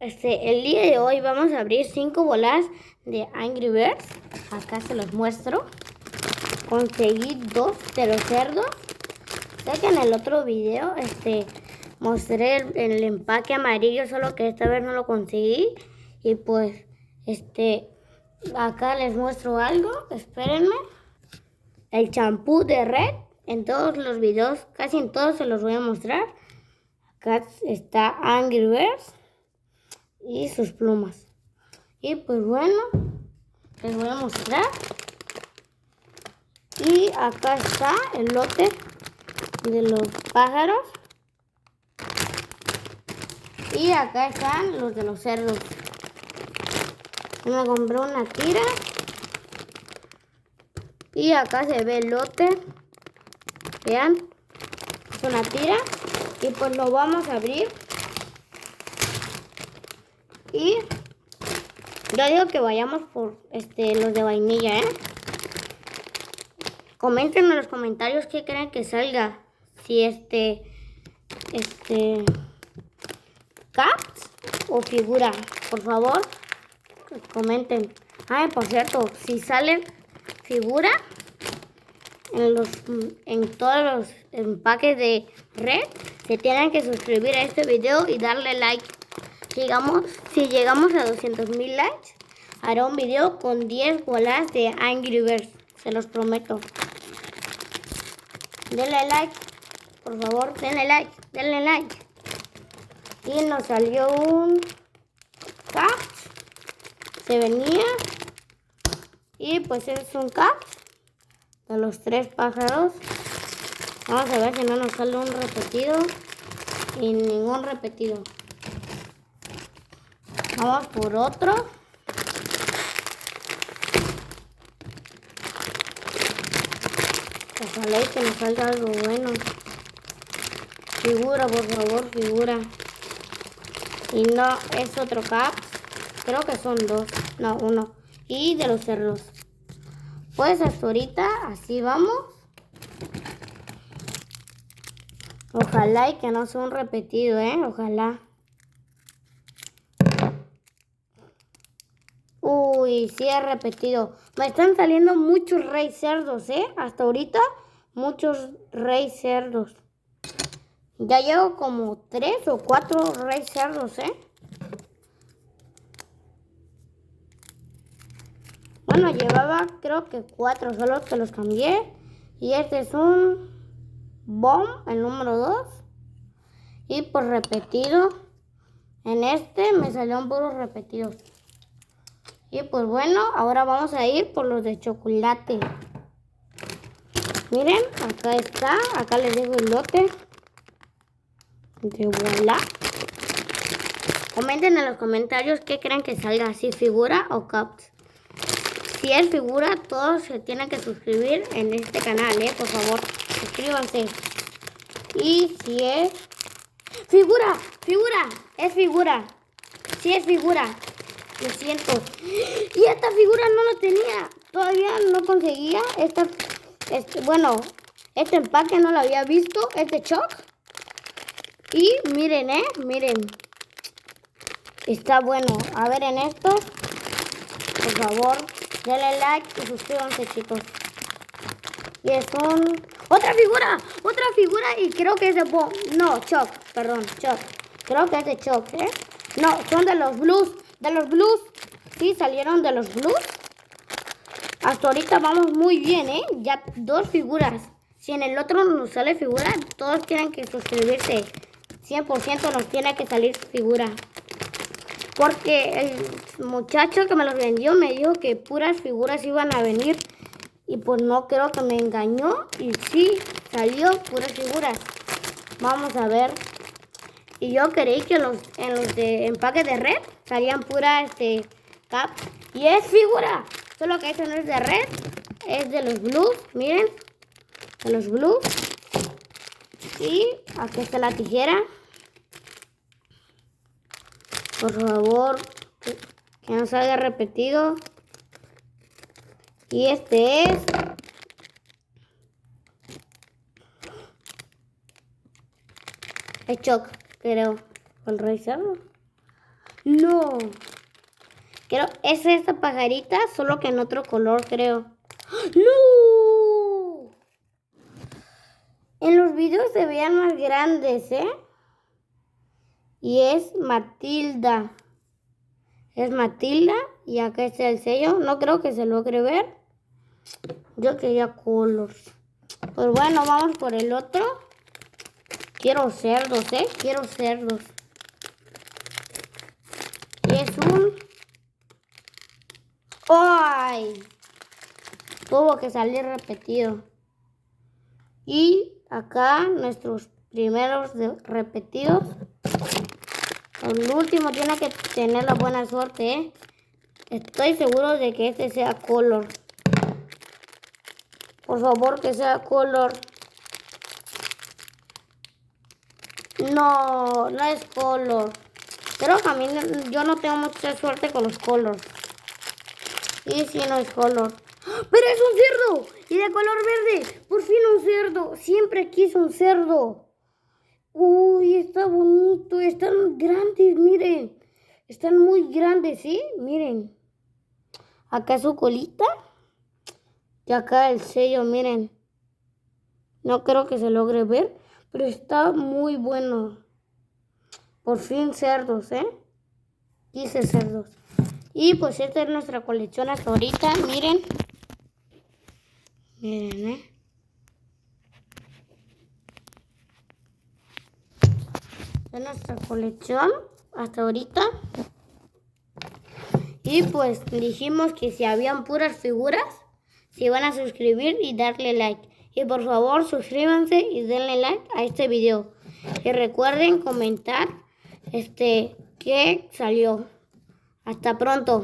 El día de hoy vamos a abrir 5 bolas de Angry Birds. Acá se los muestro. Conseguí 2 de los cerdos. Sé que en el otro video mostré el empaque amarillo, solo que esta vez no lo conseguí. Y pues acá les muestro algo. Espérenme. El champú de Red. En todos los videos, casi en todos se los voy a mostrar. Acá está Angry Birds y sus plumas. Y pues bueno, les voy a mostrar. Y acá está el lote de los pájaros. Y acá están los de los cerdos. Me compré una tira. Y acá se ve el lote. Vean, es una tira. Y pues lo vamos a abrir. Y yo digo que vayamos por los de vainilla, Comenten en los comentarios qué creen que salga. Si caps o figura. Por favor, comenten. Ay, por cierto, si sale figura en todos los empaques de Red, se tienen que suscribir a este video y darle like. Si llegamos a 200,000 likes, haré un video con 10 bolas de Angry Birds. Se los prometo. Denle like, por favor, denle like, denle like. Y nos salió un cap. Se venía. Y pues es un cap de los 3 pájaros. Vamos a ver si no nos sale un repetido. Y ningún repetido. Vamos por otro. Ojalá que nos salga algo bueno. Figura, por favor, figura. Y no, es otro cap. Creo que son 2. No, 1. Y de los cerdos. Pues hasta ahorita, así vamos. Ojalá y que no sea un repetido, Ojalá. Uy, sí es repetido. Me están saliendo muchos rey cerdos, Hasta ahorita, muchos rey cerdos. Ya llevo como 3 o 4 rey cerdos, Bueno, llevaba creo que 4, solo que los cambié. Y este es un bomb, el número 2. Y por repetido. En este me salieron puros repetidos. Y pues bueno, ahora vamos a ir por los de chocolate. Miren, acá está. Acá les dejo el lote. De voilà. Comenten en los comentarios qué creen que salga, si figura o caps. Si es figura, todos se tienen que suscribir en este canal, por favor, suscríbanse. Y si es figura, es figura. Si es figura, lo siento. Y esta figura no lo tenía, todavía no conseguía. Este empaque no lo había visto, este Choc. Y miren, miren. Está bueno. A ver en esto. Por favor, denle like y suscríbanse, chicos. Y es otra figura y creo que es de Choc, perdón, Choc. Creo que es de Choc, No, son de los blues. Sí, salieron de los blues. Hasta ahorita vamos muy bien, Ya 2 figuras. Si en el otro nos sale figura, todos tienen que suscribirse. 100% nos tiene que salir figura. Porque el muchacho que me los vendió me dijo que puras figuras iban a venir. Y pues no, creo que me engañó. Y sí, salió puras figuras. Vamos a ver. Y yo creí que en los de empaque de Red salían pura cap. Y es figura. Solo que este no es de Red. Es de los blues. Miren. De los blues. Y aquí está la tijera. Por favor, que no salga repetido. Y este es el Choc, creo. ¿El rey cerdo? No. Creo, es esta pajarita, solo que en otro color, creo. ¡No! En los videos se veían más grandes, ¿eh? Y es Matilda. Es Matilda. Y acá está el sello. No creo que se logre ver. Yo quería colors. Pues bueno, vamos por el otro. Quiero cerdos, ¿eh? Quiero cerdos. Y es un... ¡Ay! Tuvo que salir repetido. Y acá nuestros primeros repetidos. El último tiene que tener la buena suerte, ¿eh? Estoy seguro de que este sea color. Por favor, que sea color. No, no es color. Creo que a mí yo no tengo mucha suerte con los colors. Y si no es color. ¡Pero es un cerdo! Y de color verde. Por fin un cerdo. Siempre quise un cerdo. Uy, está bonito. Están grandes, miren. Están muy grandes, ¿sí? Miren. Acá su colita. Y acá el sello, miren. No creo que se logre ver. Pero está muy bueno. Por fin cerdos, ¿eh? Quise cerdos. Y pues esta es nuestra colección hasta ahorita. Miren. Miren, ¿eh? Es nuestra colección hasta ahorita. Y pues dijimos que si habían puras figuras, se iban a suscribir y darle like. Y por favor suscríbanse y denle like a este video. Y recuerden comentar qué salió. Hasta pronto.